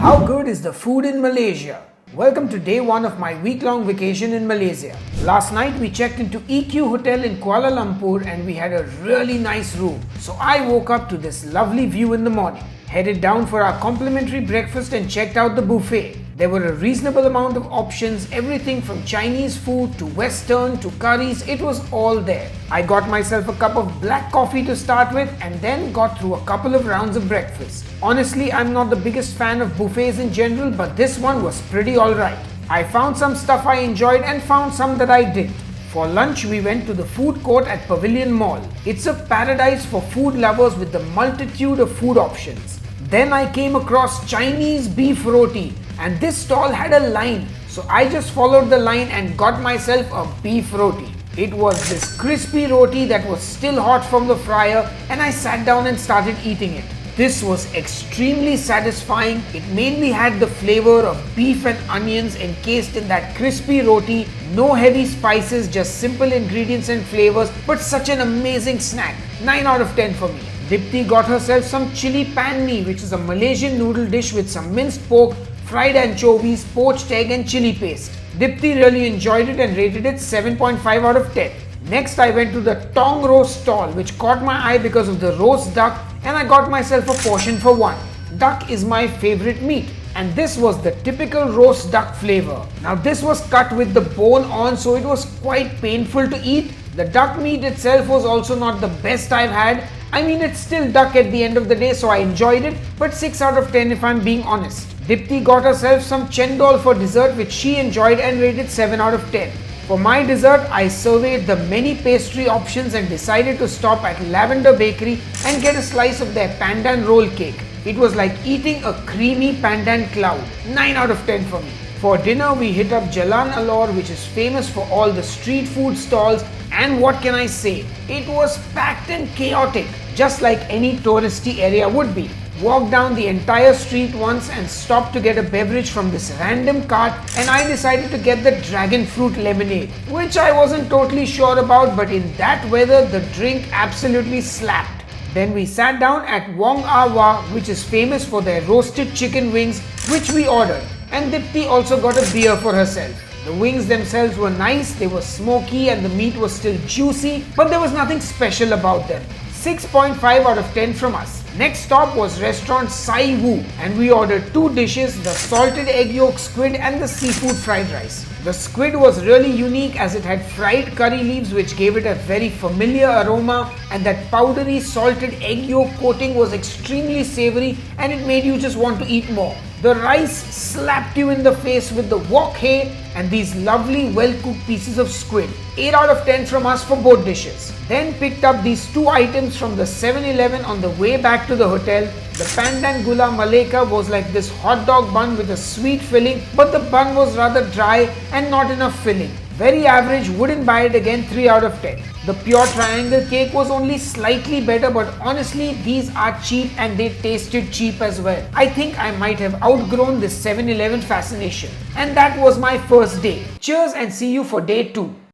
How good is the food in Malaysia? Welcome to day 1 of my week-long vacation in Malaysia. Last night we checked into EQ Hotel in Kuala Lumpur and we had a really nice room. So I woke up to this lovely view in the morning, headed down for our complimentary breakfast and checked out the buffet. There were a reasonable amount of options, everything from Chinese food to Western to curries, it was all there. I got myself a cup of black coffee to start with and then got through a couple of rounds of breakfast. Honestly, I'm not the biggest fan of buffets in general, but this one was pretty alright. I found some stuff I enjoyed and found some that I didn't. For lunch, we went to the food court at Pavilion Mall. It's a paradise for food lovers with the multitude of food options. Then I came across Chinese beef roti and this stall had a line. So I just followed the line and got myself a beef roti. It was this crispy roti that was still hot from the fryer and I sat down and started eating it. This was extremely satisfying. It mainly had the flavor of beef and onions encased in that crispy roti. No heavy spices, just simple ingredients and flavors, but such an amazing snack. 9 out of 10 for me. Dipti got herself some chili pan mee, which is a Malaysian noodle dish with some minced pork, fried anchovies, poached egg and chili paste. Dipti really enjoyed it and rated it 7.5 out of 10. Next I went to the Tong Roast stall, which caught my eye because of the roast duck, and I got myself a portion for one. Duck is my favorite meat and this was the typical roast duck flavor. Now this was cut with the bone on, so it was quite painful to eat. The duck meat itself was also not the best I've had. I mean, it's still duck at the end of the day, so I enjoyed it, but 6 out of 10 if I'm being honest. Dipti got herself some chendol for dessert, which she enjoyed and rated 7 out of 10. For my dessert, I surveyed the many pastry options and decided to stop at Lavender Bakery and get a slice of their pandan roll cake. It was like eating a creamy pandan cloud. 9 out of 10 for me. For dinner, we hit up Jalan Alor, which is famous for all the street food stalls, and what can I say? It was packed and chaotic, just like any touristy area would be. Walked down the entire street once and stopped to get a beverage from this random cart, and I decided to get the dragon fruit lemonade, which I wasn't totally sure about, but in that weather the drink absolutely slapped. Then we sat down at Wong Awa, which is famous for their roasted chicken wings, which we ordered, and Dipti also got a beer for herself. The wings themselves were nice, they were smoky and the meat was still juicy, but there was nothing special about them. 6.5 out of 10 from us. Next stop was restaurant Saiu and we ordered 2 dishes, the salted egg yolk squid and the seafood fried rice. The squid was really unique as it had fried curry leaves which gave it a very familiar aroma, and that powdery salted egg yolk coating was extremely savory and it made you just want to eat more. The rice slapped you in the face with the wok hei and these lovely well-cooked pieces of squid. 8 out of 10 from us for both dishes. Then picked up these 2 items from the 7-Eleven on the way back to the hotel. The pandan gula maleka was like this hot dog bun with a sweet filling, but the bun was rather dry and not enough filling. Very average, wouldn't buy it again, 3 out of 10. The pure triangle cake was only slightly better, but honestly these are cheap and they tasted cheap as well. I think I might have outgrown this 7-Eleven fascination. And that was my first day. Cheers and see you for day 2.